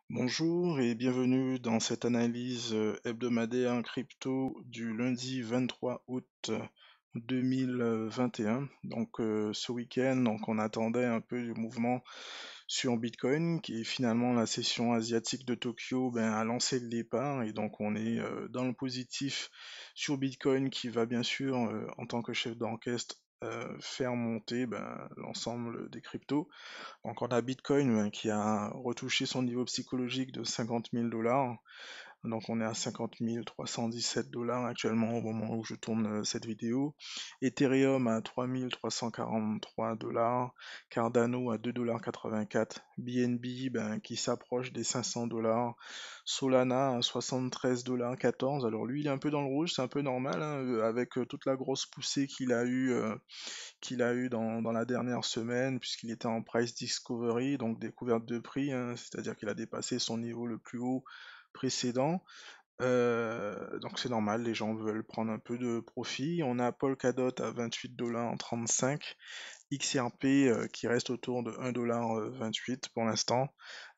Bonjour et bienvenue dans cette analyse hebdomadaire crypto du lundi 23 août 2021. Ce week-end, on attendait un peu du mouvement sur Bitcoin qui finalement la session asiatique de Tokyo a lancé le départ et donc on est dans le positif sur Bitcoin qui va bien sûr en tant que chef d'orchestre faire monter l'ensemble des cryptos. Donc on a Bitcoin qui a retouché son niveau psychologique de 50 000 dollars. Donc on est à 50 317 dollars actuellement au moment où je tourne cette vidéo. Ethereum à 3 343 dollars. Cardano à 2,84 $. BNB qui s'approche des 500 dollars. Solana à 73 dollars 14. Alors lui il est un peu dans le rouge, c'est un peu normal hein, avec toute la grosse poussée qu'il a eu dans la dernière semaine, puisqu'il était en price discovery, donc découverte de prix, hein, c'est-à-dire qu'il a dépassé son niveau le plus haut précédent. Donc c'est normal, les gens veulent prendre un peu de profit. On a Polkadot à 28,35 $, XRP qui reste autour de 1,28 $ pour l'instant,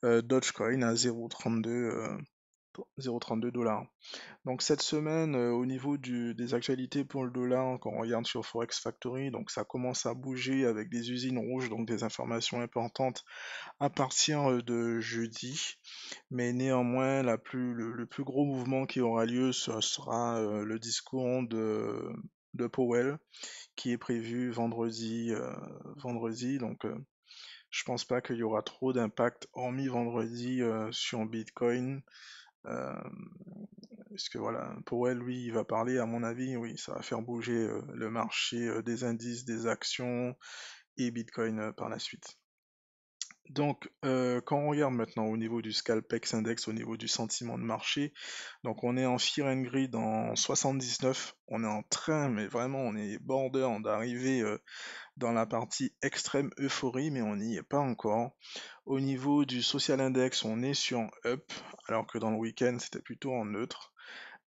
Dogecoin à 0,32 $. Donc cette semaine, au niveau des actualités pour le dollar, quand on regarde sur Forex Factory, donc ça commence à bouger avec des usines rouges, donc des informations importantes à partir de jeudi. Mais néanmoins, le plus gros mouvement qui aura lieu, ce sera le discours de Powell, qui est prévu vendredi. Je pense pas qu'il y aura trop d'impact, hormis vendredi, sur Bitcoin. Euh, Parce que voilà, Powell, lui, il va parler, à mon avis, oui, ça va faire bouger le marché des indices, des actions et Bitcoin par la suite. Quand on regarde maintenant au niveau du Scalpex Index, au niveau du sentiment de marché, donc on est en Fear and Greed en 79, on est en train, mais vraiment, on est border d'arriver dans la partie extrême euphorie, mais on n'y est pas encore. Au niveau du Social Index, on est sur Up, alors que dans le week-end, c'était plutôt en neutre.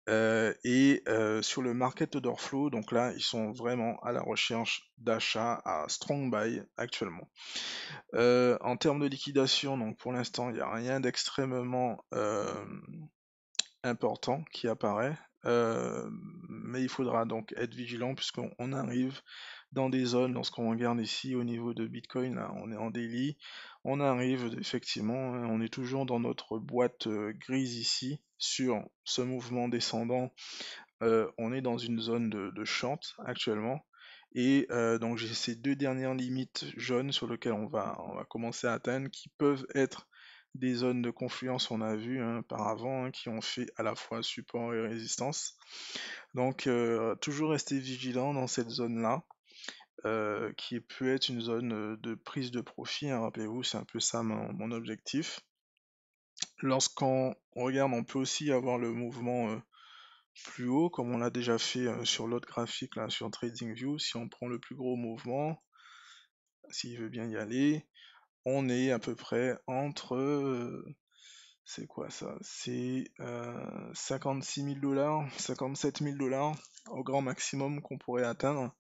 Sur le market order flow, donc là, ils sont vraiment à la recherche d'achats à strong buy actuellement. En termes de liquidation, donc pour l'instant, il n'y a rien d'extrêmement important qui apparaît. Mais il faudra donc être vigilant puisqu'on arrive dans des zones, lorsqu'on regarde ici au niveau de Bitcoin, là, on est en daily, on arrive effectivement, hein, on est toujours dans notre boîte grise ici, sur ce mouvement descendant, on est dans une zone de short actuellement. Donc j'ai ces deux dernières limites jaunes sur lesquelles on va commencer à atteindre, qui peuvent être des zones de confluence, on a vu hein, par avant, hein, qui ont fait à la fois support et résistance. Donc toujours rester vigilant dans cette zone-là, qui peut être une zone de prise de profit, hein, rappelez-vous, c'est un peu ça mon objectif. Lorsqu'on regarde, on peut aussi avoir le mouvement plus haut, comme on l'a déjà fait sur l'autre graphique, là, sur TradingView. Si on prend le plus gros mouvement, s'il veut bien y aller, on est à peu près entre... c'est quoi ça? C'est 56 000 dollars, 57 000 dollars au grand maximum qu'on pourrait atteindre.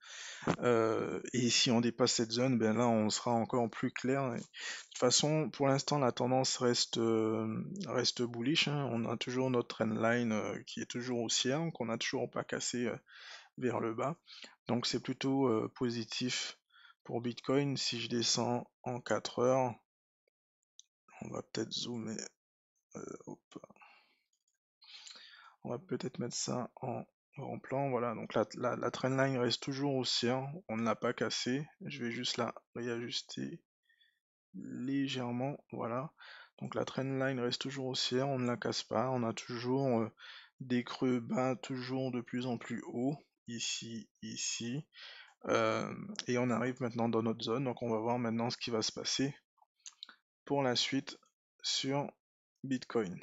Et si on dépasse cette zone, ben là on sera encore plus clair. De toute façon, pour l'instant, la tendance reste bullish, hein. On a toujours notre trendline qui est toujours haussière, qu'on n'a toujours pas cassé vers le bas. Donc c'est plutôt positif pour Bitcoin. Si je descends en 4 heures, on va peut-être zoomer. Hop, on va peut-être mettre ça en plan. Voilà, donc la trendline reste toujours haussière. On ne l'a pas cassé. Je vais juste la réajuster légèrement. Voilà. Donc la trendline reste toujours haussière. On ne la casse pas. On a toujours des creux bas, toujours de plus en plus haut. Ici, ici. Et on arrive maintenant dans notre zone, donc on va voir maintenant ce qui va se passer pour la suite sur Bitcoin.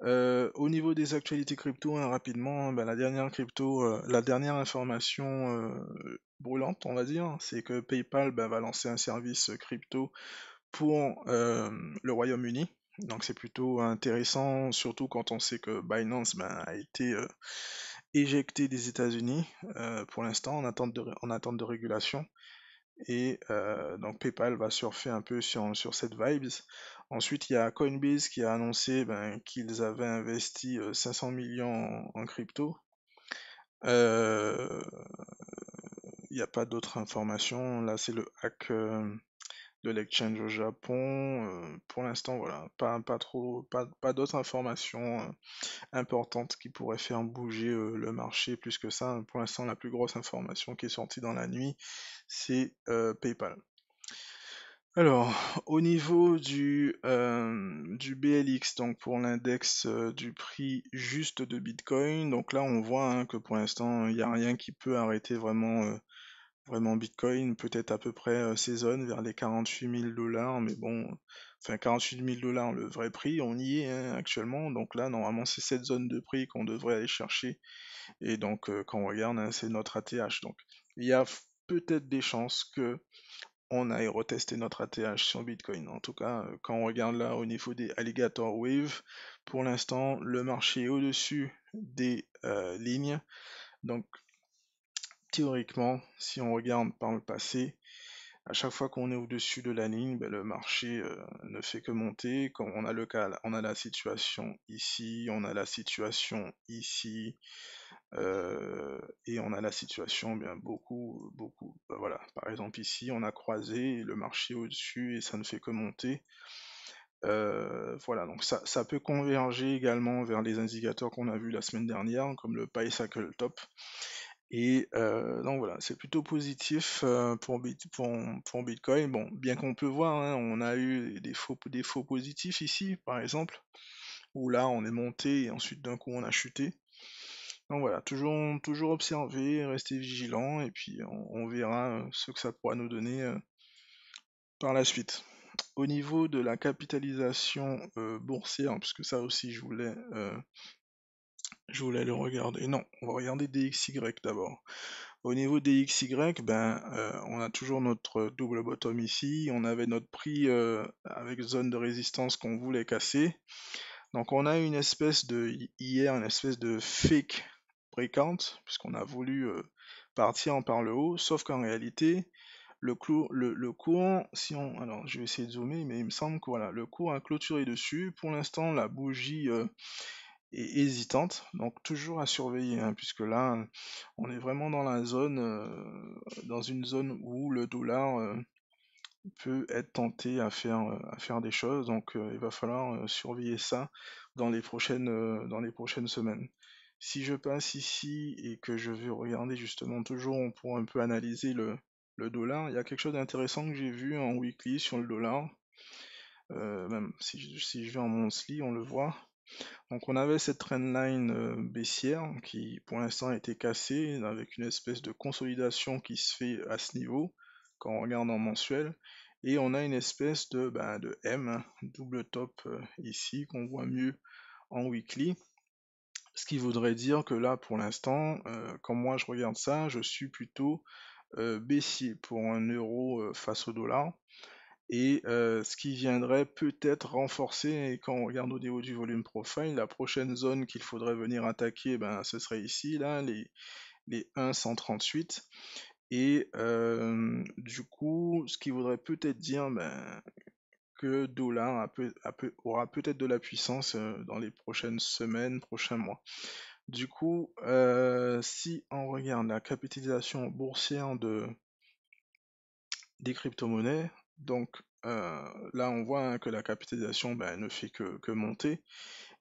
Au niveau des actualités crypto, hein, rapidement, la dernière la dernière information brûlante, on va dire, c'est que PayPal va lancer un service crypto pour le Royaume-Uni. Donc c'est plutôt intéressant, surtout quand on sait que Binance a été éjecté des États-Unis pour l'instant en attente de régulation. Et donc PayPal va surfer un peu sur cette vibes. Ensuite, il y a Coinbase qui a annoncé qu'ils avaient investi 500 millions en crypto. Euh, Il n'y a pas d'autres informations. Là, c'est le hack de l'exchange au Japon. Pour l'instant, voilà, pas trop, pas d'autres informations importantes qui pourraient faire bouger le marché plus que ça. Pour l'instant, la plus grosse information qui est sortie dans la nuit, c'est PayPal. Alors, au niveau du BLX, donc pour l'index du prix juste de Bitcoin, donc là on voit que pour l'instant il n'y a rien qui peut arrêter vraiment Bitcoin, peut-être à peu près ces zones vers les 48 000 $, mais bon, enfin 48 000 $, le vrai prix, on y est actuellement, donc là normalement c'est cette zone de prix qu'on devrait aller chercher, et donc quand on regarde, c'est notre ATH, donc il y a peut-être des chances que on aille retester notre ATH sur Bitcoin. En tout cas, quand on regarde là au niveau des Alligator Wave, pour l'instant, le marché est au-dessus des lignes. Donc, théoriquement, si on regarde par le passé, à chaque fois qu'on est au-dessus de la ligne, le marché ne fait que monter. Quand on a le cas, on a la situation ici, on a la situation ici, et on a la situation beaucoup. Voilà, par exemple ici, on a croisé le marché au-dessus et ça ne fait que monter. Voilà, donc ça peut converger également vers les indicateurs qu'on a vus la semaine dernière, comme le Bicycle Top. Et donc voilà, c'est plutôt positif pour Bitcoin. Bon, bien qu'on peut voir, on a eu des faux positifs ici, par exemple, où là on est monté et ensuite d'un coup on a chuté. Donc voilà, toujours observer, rester vigilant, et puis on verra ce que ça pourra nous donner par la suite. Au niveau de la capitalisation boursière, puisque ça aussi je voulais le regarder. Non, on va regarder DXY d'abord. Au niveau DXY, on a toujours notre double bottom ici. On avait notre prix avec zone de résistance qu'on voulait casser. Donc on a une espèce de hier une espèce de fake breakout puisqu'on a voulu partir par le haut, sauf qu'en réalité le cours, si on alors je vais essayer de zoomer, mais il me semble que voilà, le cours a clôturé dessus. Pour l'instant, la bougie est hésitante, donc toujours à surveiller, puisque là on est vraiment dans la zone, dans une zone où le dollar peut être tenté à faire des choses, donc il va falloir surveiller ça dans les prochaines semaines. Si je passe ici et que je vais regarder justement toujours pour un peu analyser le dollar, il y a quelque chose d'intéressant que j'ai vu en weekly sur le dollar. Même si je vais en monthly, on le voit. Donc on avait cette trendline baissière qui pour l'instant a été cassée avec une espèce de consolidation qui se fait à ce niveau quand on regarde en mensuel. Et on a une espèce de M, double top ici qu'on voit mieux en weekly. Ce qui voudrait dire que là pour l'instant, quand moi je regarde ça, je suis plutôt baissier pour un euro face au dollar. Et ce qui viendrait peut-être renforcer, et quand on regarde au niveau du volume profile, la prochaine zone qu'il faudrait venir attaquer, ce serait ici, là, les 1,138. Et du coup, ce qui voudrait peut-être dire que dollar aura peut-être de la puissance dans les prochaines semaines, prochains mois. Du coup, si on regarde la capitalisation boursière des crypto-monnaies. Donc là, on voit que la capitalisation ne fait que monter.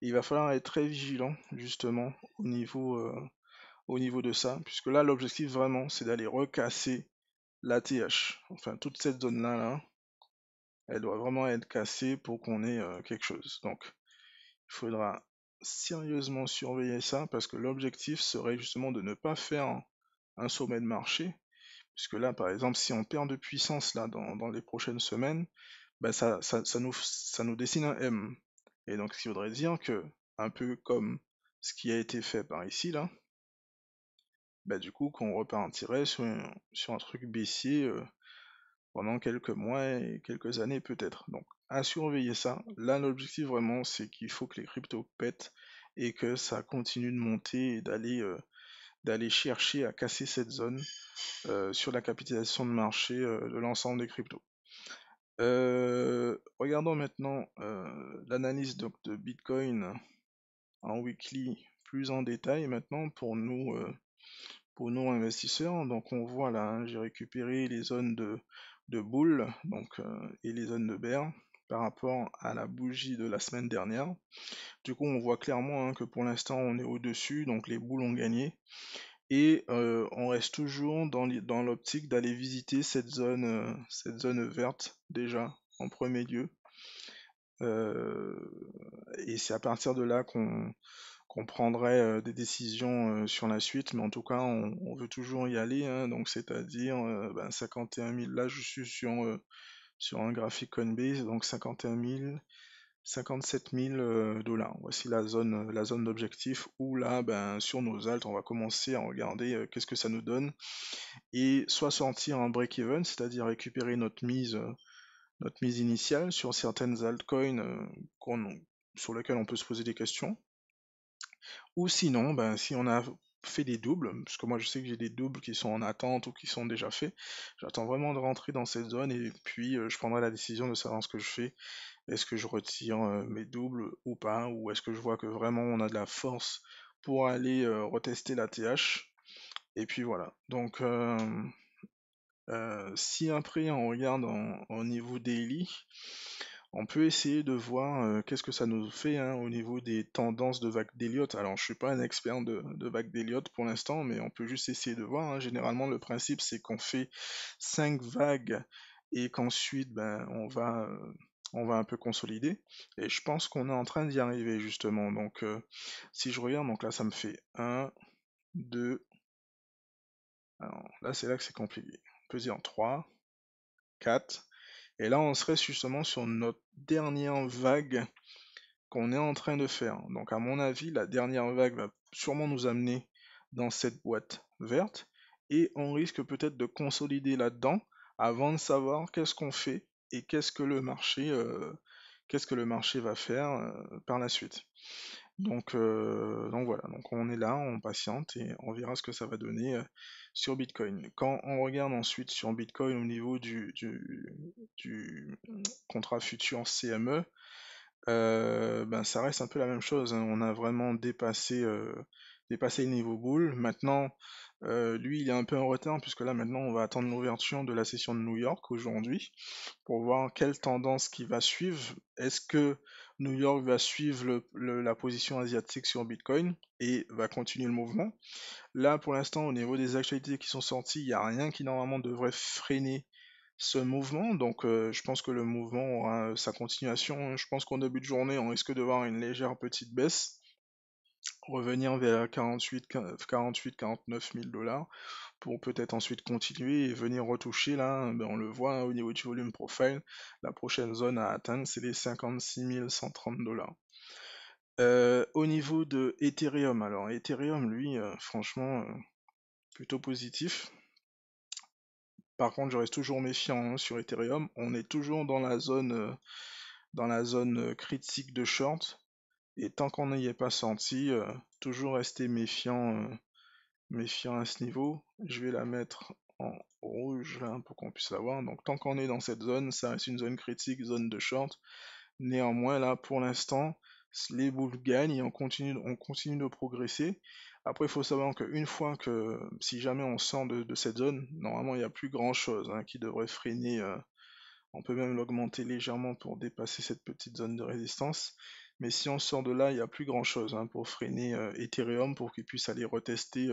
Et il va falloir être très vigilant justement au niveau de ça, puisque là, l'objectif vraiment, c'est d'aller recasser l'ATH. Enfin, toute cette zone-là, là, elle doit vraiment être cassée pour qu'on ait quelque chose. Donc, il faudra sérieusement surveiller ça, parce que l'objectif serait justement de ne pas faire un sommet de marché, puisque là, par exemple, si on perd de puissance là dans les prochaines semaines, ça nous dessine un M. Et donc, ce qui voudrait dire que, un peu comme ce qui a été fait par ici, là, du coup, qu'on repartirait sur un truc baissier pendant quelques mois et quelques années peut-être. Donc, à surveiller ça. Là, l'objectif vraiment, c'est qu'il faut que les cryptos pètent et que ça continue de monter et d'aller chercher à casser cette zone sur la capitalisation de marché de l'ensemble des cryptos. Regardons maintenant l'analyse donc de Bitcoin en weekly plus en détail maintenant pour nous investisseurs. Donc on voit là, hein, j'ai récupéré les zones de bull donc, et les zones de bear par rapport à la bougie de la semaine dernière. Du coup on voit clairement, hein, que pour l'instant on est au-dessus, donc les bulls ont gagné. Et on reste toujours dans l'optique d'aller visiter cette zone verte déjà en premier lieu. Euh, et c'est à partir de là qu'on prendrait des décisions sur la suite, mais en tout cas on veut toujours y aller, hein, donc c'est-à-dire 51 000, là je suis sur un graphique Coinbase, donc 51 000, 57 000 dollars. Voici la zone d'objectif où là, ben, sur nos alts, on va commencer à regarder qu'est-ce que ça nous donne et soit sortir un break-even, c'est-à-dire récupérer notre mise initiale sur certaines altcoins sur lesquelles on peut se poser des questions, ou sinon, ben, si on a fait des doubles, parce que moi je sais que j'ai des doubles qui sont en attente ou qui sont déjà faits, j'attends vraiment de rentrer dans cette zone et puis je prendrai la décision de savoir ce que je fais. Est-ce que je retire mes doubles ou pas, ou est-ce que je vois que vraiment on a de la force pour aller retester la TH. Et puis voilà. Donc si après on regarde au niveau daily, on peut essayer de voir qu'est-ce que ça nous fait, hein, au niveau des tendances de vagues d'Elliott. Alors je suis pas un expert de vagues d'Elliott pour l'instant, mais on peut juste essayer de voir, hein. Généralement le principe c'est qu'on fait 5 vagues et qu'ensuite ben, on va un peu consolider. Et je pense qu'on est en train d'y arriver justement. Donc si je regarde, donc là ça me fait 1, 2. Alors là c'est là que c'est compliqué. On peut dire 3, 4. Et là on serait justement sur notre dernière vague qu'on est en train de faire. Donc à mon avis, la dernière vague va sûrement nous amener dans cette boîte verte et on risque peut-être de consolider là-dedans avant de savoir qu'est-ce qu'on fait et qu'est-ce que le marché va faire par la suite. Donc voilà, donc on est là, on patiente et on verra ce que ça va donner sur Bitcoin. Quand on regarde ensuite sur Bitcoin au niveau du contrat futur CME, ben, ça reste un peu la même chose, hein. On a vraiment dépassé le niveau boule. Maintenant, lui, il est un peu en retard, puisque là, maintenant, on va attendre l'ouverture de la session de New York aujourd'hui, pour voir quelle tendance qui va suivre. Est-ce que New York va suivre la position asiatique sur Bitcoin et va continuer le mouvement? Là, pour l'instant, au niveau des actualités qui sont sorties, il n'y a rien qui normalement devrait freiner ce mouvement. Donc, je pense que le mouvement aura sa continuation. Je pense qu'en début de journée, on risque de voir une légère petite baisse, revenir vers 49 000 dollars pour peut-être ensuite continuer et venir retoucher là. Ben, on le voit, hein, au niveau du volume profile, la prochaine zone à atteindre, c'est les 56 130 dollars. Au niveau de Ethereum, alors Ethereum, lui, franchement, plutôt positif. Par contre, je reste toujours méfiant, hein, sur Ethereum. On est toujours dans la zone critique de short. Et tant qu'on n'y est pas senti, toujours rester méfiant à ce niveau. Je vais la mettre en rouge là pour qu'on puisse la voir. Donc tant qu'on est dans cette zone, ça reste une zone critique, zone de short. Néanmoins, là, pour l'instant, les bulls gagnent et on continue de progresser. Après, il faut savoir qu'une fois que, si jamais on sort de cette zone, normalement, il n'y a plus grand-chose, hein, qui devrait freiner. On peut même l'augmenter légèrement pour dépasser cette petite zone de résistance. Mais si on sort de là, il n'y a plus grand-chose, hein, pour freiner Ethereum pour qu'il puisse aller retester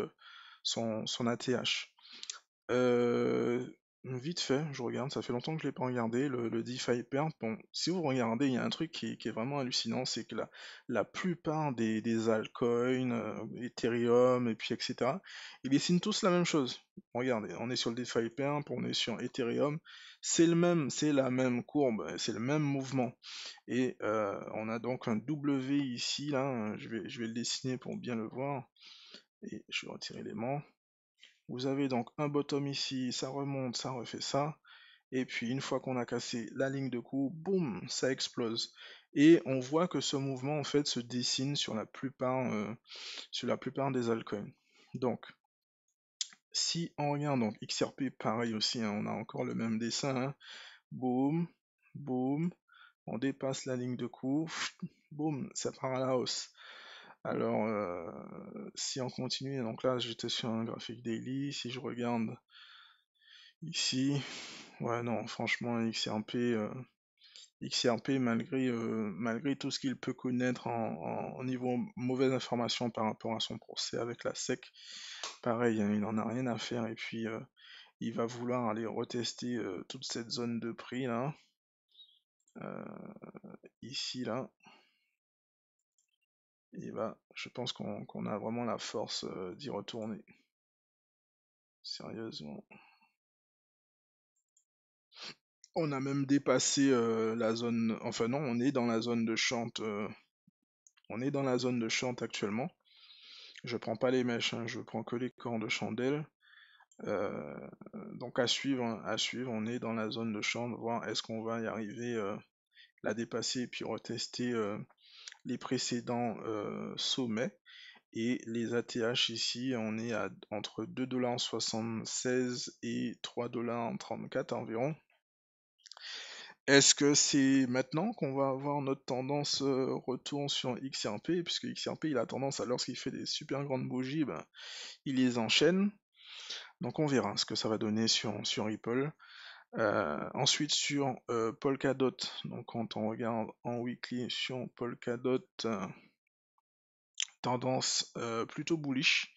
son ATH. Euh, Vite fait, je regarde, ça fait longtemps que je l'ai pas regardé, le DeFi Pair. Bon, si vous regardez, il y a un truc qui est vraiment hallucinant, c'est que la plupart des altcoins, Ethereum, et puis etc., ils dessinent tous la même chose. Regardez, on est sur le DeFi Pair, on est sur Ethereum, c'est la même courbe, c'est le même mouvement. Et on a donc un W ici, là, hein, je vais le dessiner pour bien le voir, et je vais retirer l'élément. Vous avez donc un bottom ici, ça remonte, ça refait ça. Et puis une fois qu'on a cassé la ligne de coup, boum, ça explose. Et on voit que ce mouvement en fait se dessine sur la plupart des altcoins. Donc Si on regarde donc XRP, pareil aussi, hein, on a encore le même dessin, hein. Boum, boum, on dépasse la ligne de coup, boum, ça part à la hausse. Alors, si on continue, donc là j'étais sur un graphique daily, si je regarde ici, ouais non, franchement XRP malgré tout ce qu'il peut connaître en niveau mauvaise information par rapport à son procès avec la SEC, pareil, hein, il n'en a rien à faire et puis il va vouloir aller retester toute cette zone de prix là, ici là, je pense qu'on a vraiment la force d'y retourner. Sérieusement. On a même dépassé la zone, enfin non, on est dans la zone de short, on est dans la zone de short actuellement. Je prends pas les mèches, hein, je prends que les corps de chandelle. Euh, donc à suivre, on est dans la zone de short, voir est-ce qu'on va y arriver, la dépasser et puis retester les précédents sommets. Et les ATH ici, on est à entre 2,76$ et 3,34$ environ. Est-ce que c'est maintenant qu'on va avoir notre tendance retour sur XRP, puisque XRP il a tendance à lorsqu'il fait des super grandes bougies, ben, il les enchaîne. Donc on verra ce que ça va donner sur Ripple. Ensuite sur Polkadot, donc quand on regarde en weekly sur Polkadot, tendance plutôt bullish.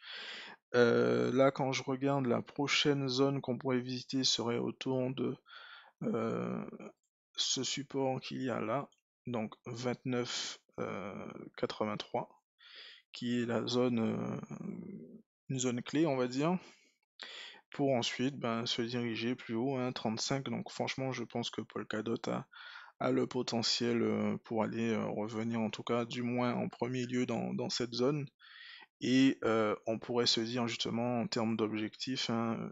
Là quand je regarde, la prochaine zone qu'on pourrait visiter serait autour de euh, ce support qu'il y a là, donc 29,83, qui est la zone, une zone clé, on va dire, pour ensuite ben, se diriger plus haut, hein, 35. Donc franchement, je pense que Polkadot a le potentiel pour aller revenir, en tout cas, du moins en premier lieu dans cette zone. Et on pourrait se dire justement en termes d'objectifs, hein,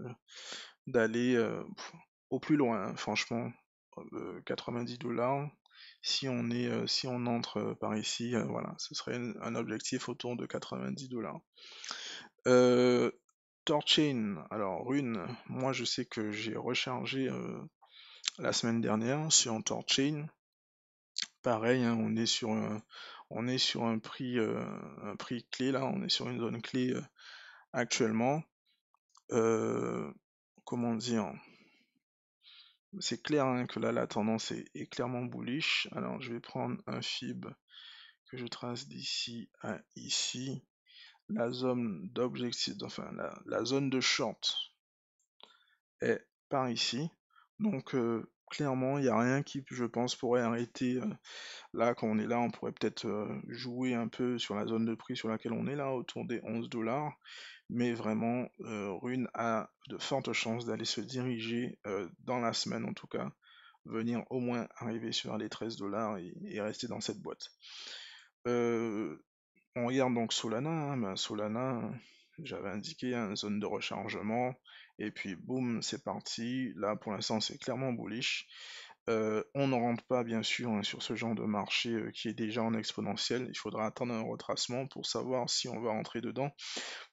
d'aller au plus loin, hein, franchement. 90$. Si on entre par ici, voilà, ce serait un objectif autour de 90$. Euh, Torchain, alors Rune, moi je sais que j'ai rechargé la semaine dernière sur Torchain. Pareil, hein, on est sur un prix clé là, on est sur une zone clé actuellement. Euh, Comment dire? C'est clair hein, que là la tendance est clairement bullish. Alors je vais prendre un fib que je trace d'ici à ici. La zone d'objectif, enfin la zone de short est par ici. Donc clairement, il n'y a rien qui, je pense, pourrait arrêter. Là, quand on est là, on pourrait peut-être jouer un peu sur la zone de prix sur laquelle on est là, autour des 11$. Mais vraiment, Rune a de fortes chances d'aller se diriger dans la semaine en tout cas, venir au moins arriver sur les 13$ et rester dans cette boîte. Euh, on regarde donc Solana, hein, ben Solana, j'avais indiqué une zone de rechargement, et puis boum, c'est parti. Là, pour l'instant, c'est clairement bullish. On ne rentre pas, bien sûr, hein, sur ce genre de marché qui est déjà en exponentiel. Il faudra attendre un retracement pour savoir si on va rentrer dedans.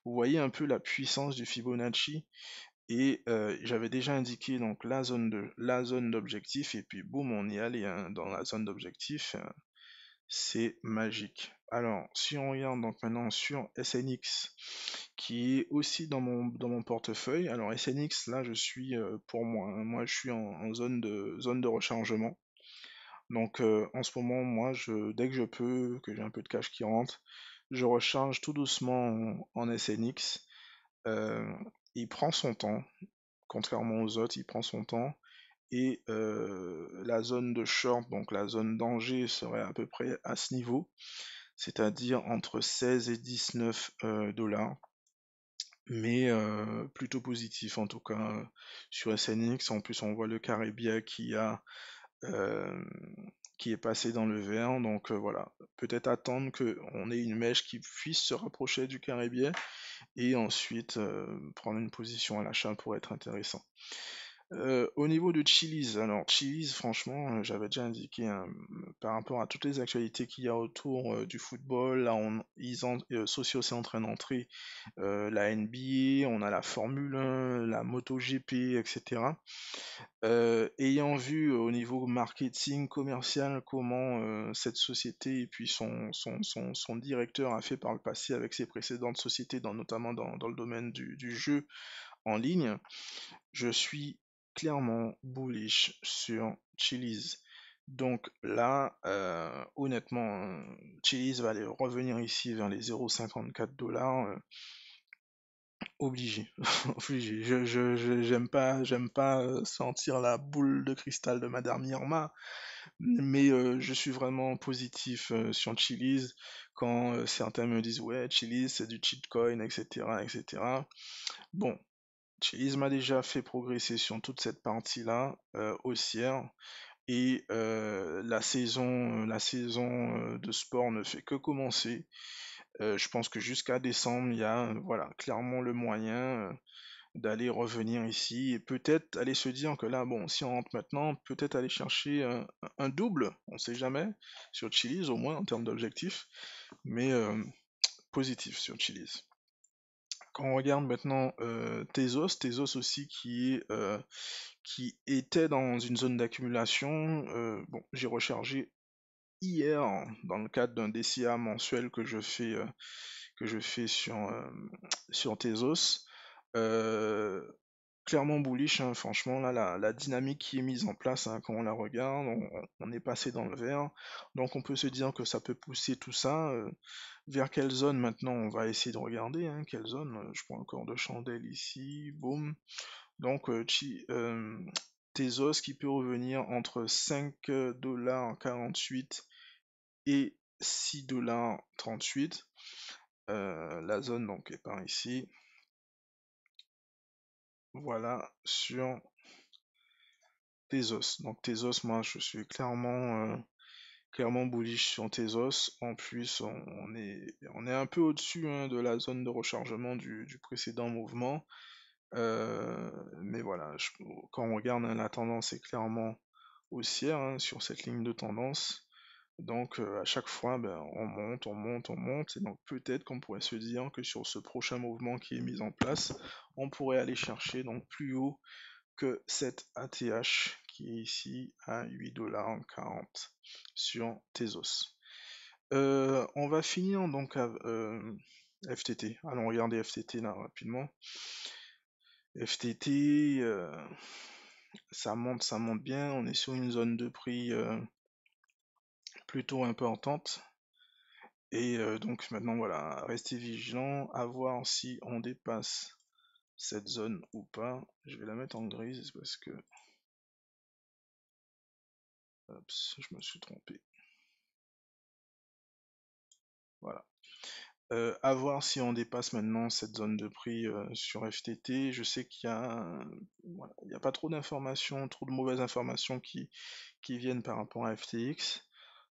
Vous voyez un peu la puissance du Fibonacci, et j'avais déjà indiqué donc la zone d'objectif, et puis boum, on y allait hein, dans la zone d'objectif. C'est magique. Alors, si on regarde donc maintenant sur SNX, qui est aussi dans mon portefeuille. Alors SNX, là, je suis pour moi, hein, moi je suis en zone de rechargement. Donc en ce moment, moi, dès que je peux, que j'ai un peu de cash qui rentre, je recharge tout doucement en SNX. Euh, il prend son temps, contrairement aux autres, il prend son temps. Et la zone de short, donc la zone danger, serait à peu près à ce niveau, c'est-à-dire entre 16 et 19$, mais plutôt positif en tout cas sur SNX. En plus, on voit le carré biais euh, qui est passé dans le vert, donc voilà, peut-être attendre qu'on ait une mèche qui puisse se rapprocher du carré biais et ensuite prendre une position à l'achat pour être intéressant. Au niveau de Chili's, alors Chili's, franchement, j'avais déjà indiqué hein, par rapport à toutes les actualités qu'il y a autour du football, là, Socio c'est en train d'entrer, la NBA, on a la Formule 1, la MotoGP, etc. Ayant vu au niveau marketing commercial comment cette société et puis son directeur a fait par le passé avec ses précédentes sociétés, notamment dans le domaine du jeu en ligne, je suis clairement bullish sur Chili's. Donc là, honnêtement, Chili's va aller revenir ici vers les 0,54 $. Obligé, obligé. J'aime pas sentir la boule de cristal de Madame Irma, mais je suis vraiment positif sur Chili's quand certains me disent ouais, Chili's c'est du cheat coin, etc., etc. Bon, Chili's m'a déjà fait progresser sur toute cette partie-là haussière et la saison de sport ne fait que commencer. Je pense que jusqu'à décembre, il y a voilà, clairement le moyen d'aller revenir ici et peut-être aller se dire que là, bon, si on rentre maintenant, peut-être aller chercher un double, on sait jamais, sur Chili's au moins en termes d'objectifs, mais positif sur Chili's. Quand on regarde maintenant Tezos aussi qui était dans une zone d'accumulation, bon, j'ai rechargé hier dans le cadre d'un DCA mensuel que je fais sur Tezos. Euh, Clairement bullish, hein, franchement, là, la dynamique qui est mise en place, hein, quand on la regarde, on est passé dans le vert. Donc on peut se dire que ça peut pousser tout ça. Vers quelle zone maintenant? On va essayer de regarder, hein, quelle zone. Je prends encore de chandelle ici, boum. Donc Tezos qui peut revenir entre 5,48 $ et 6,38 $. La zone donc est par ici. Voilà, sur Tezos. Donc Tezos, moi je suis clairement bullish sur Tezos. En plus, on est un peu au-dessus hein, de la zone de rechargement du précédent mouvement. Mais voilà, quand on regarde hein, la tendance est clairement haussière hein, sur cette ligne de tendance. Donc à chaque fois, ben, on monte, on monte, on monte. Et donc peut-être qu'on pourrait se dire que sur ce prochain mouvement qui est mis en place, on pourrait aller chercher donc plus haut que cette ATH qui est ici à 8,40 $ sur Tezos. On va finir donc à FTT. Allons regarder FTT là rapidement. FTT, ça monte bien. On est sur une zone de prix plutôt importante. Et donc maintenant voilà, restez vigilants, à voir si on dépasse cette zone ou pas. Je vais la mettre en grise parce que Oups, je me suis trompé. Voilà. À voir si on dépasse maintenant cette zone de prix sur FTT. Je sais qu'il y a, voilà, il y a pas trop d'informations, trop de mauvaises informations qui viennent par rapport à FTX.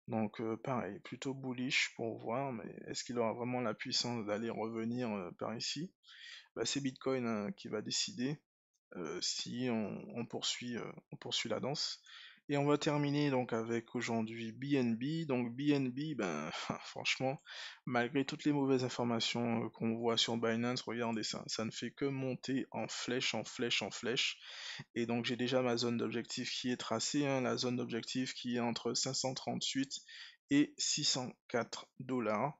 Donc pareil, plutôt bullish pour voir, mais est-ce qu'il aura vraiment la puissance d'aller revenir par ici? Bah, c'est Bitcoin hein, qui va décider si on poursuit la danse. Et on va terminer donc avec aujourd'hui BNB. Donc BNB, ben franchement, malgré toutes les mauvaises informations qu'on voit sur Binance, regardez ça, ça ne fait que monter en flèche, en flèche, en flèche. Et donc j'ai déjà ma zone d'objectif qui est tracée, hein, la zone d'objectif qui est entre 538 et 604 $.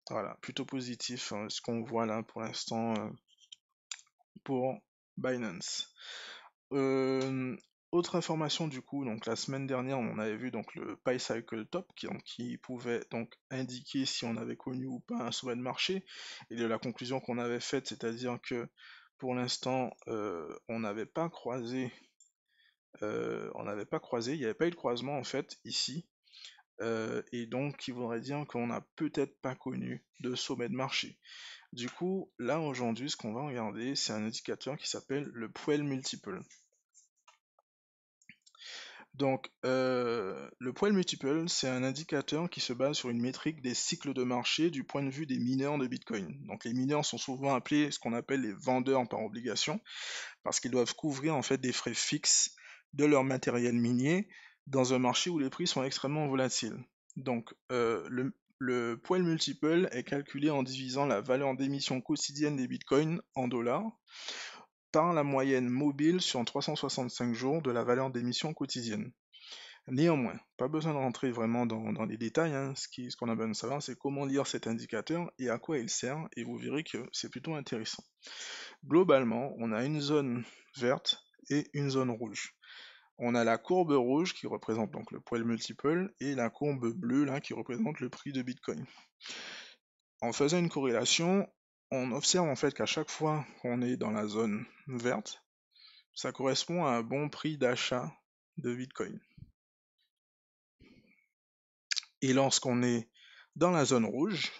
Voilà, plutôt positif hein, ce qu'on voit là pour l'instant pour Binance. Euh, Autre information du coup, donc la semaine dernière on avait vu donc le PyCycle Top qui pouvait donc indiquer si on avait connu ou pas un sommet de marché et de la conclusion qu'on avait faite, c'est-à-dire que pour l'instant on n'avait pas croisé, il n'y avait pas eu de croisement en fait ici. Et donc qui voudrait dire qu'on n'a peut-être pas connu de sommet de marché. Du coup, là aujourd'hui, ce qu'on va regarder, c'est un indicateur qui s'appelle le Puel Multiple. Donc, le pool multiple, c'est un indicateur qui se base sur une métrique des cycles de marché du point de vue des mineurs de Bitcoin. Donc, les mineurs sont souvent appelés ce qu'on appelle les vendeurs par obligation, parce qu'ils doivent couvrir en fait des frais fixes de leur matériel minier dans un marché où les prix sont extrêmement volatiles. Donc, le pool multiple est calculé en divisant la valeur d'émission quotidienne des bitcoins en dollars par la moyenne mobile sur 365 jours de la valeur d'émission quotidienne. Néanmoins, pas besoin de rentrer vraiment dans les détails, hein. Ce qu'on a besoin de savoir, c'est comment lire cet indicateur et à quoi il sert, et vous verrez que c'est plutôt intéressant. Globalement, on a une zone verte et une zone rouge. On a la courbe rouge qui représente donc le pool multiple et la courbe bleue là qui représente le prix de Bitcoin. En faisant une corrélation, on observe en fait qu'à chaque fois qu'on est dans la zone verte, ça correspond à un bon prix d'achat de Bitcoin. Et lorsqu'on est dans la zone rouge,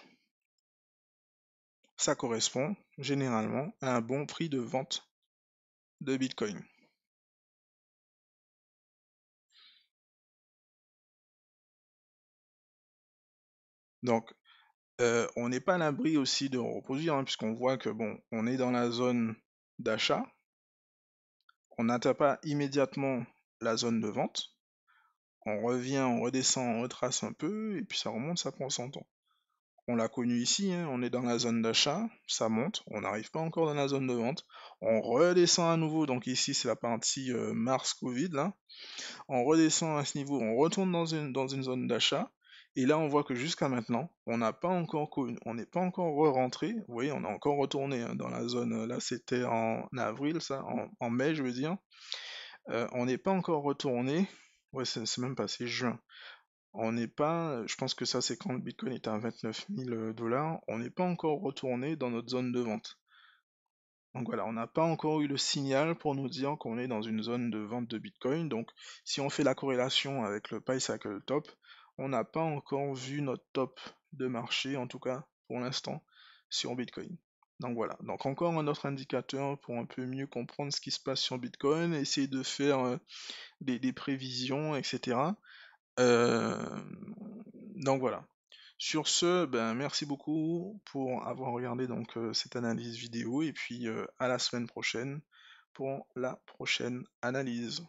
ça correspond généralement à un bon prix de vente de Bitcoin. Donc, on n'est pas à l'abri aussi de reproduire, hein, puisqu'on voit que bon, on est dans la zone d'achat, on n'atteint pas immédiatement la zone de vente, on revient, on redescend, on retrace un peu, et puis ça remonte, ça prend son temps. On l'a connu ici, hein, on est dans la zone d'achat, ça monte, on n'arrive pas encore dans la zone de vente, on redescend à nouveau, donc ici c'est la partie mars Covid, là, on redescend à ce niveau, on retourne dans une zone d'achat, et là on voit que jusqu'à maintenant, on n'a pas encore on n'est pas encore re-rentré, vous voyez, on est encore retourné hein, dans la zone, là c'était en avril, ça, en mai je veux dire, on n'est pas encore retourné, ouais c'est même pas, c'est juin, on n'est pas, je pense que ça c'est quand le Bitcoin était à 29 000 dollars, on n'est pas encore retourné dans notre zone de vente. Donc voilà, on n'a pas encore eu le signal pour nous dire qu'on est dans une zone de vente de Bitcoin. Donc si on fait la corrélation avec le PiCycle Top, on n'a pas encore vu notre top de marché, en tout cas pour l'instant, sur Bitcoin. Donc voilà, donc encore un autre indicateur pour un peu mieux comprendre ce qui se passe sur Bitcoin, essayer de faire des prévisions, etc. Euh, donc voilà. Sur ce, ben, merci beaucoup pour avoir regardé donc cette analyse vidéo et puis à la semaine prochaine pour la prochaine analyse.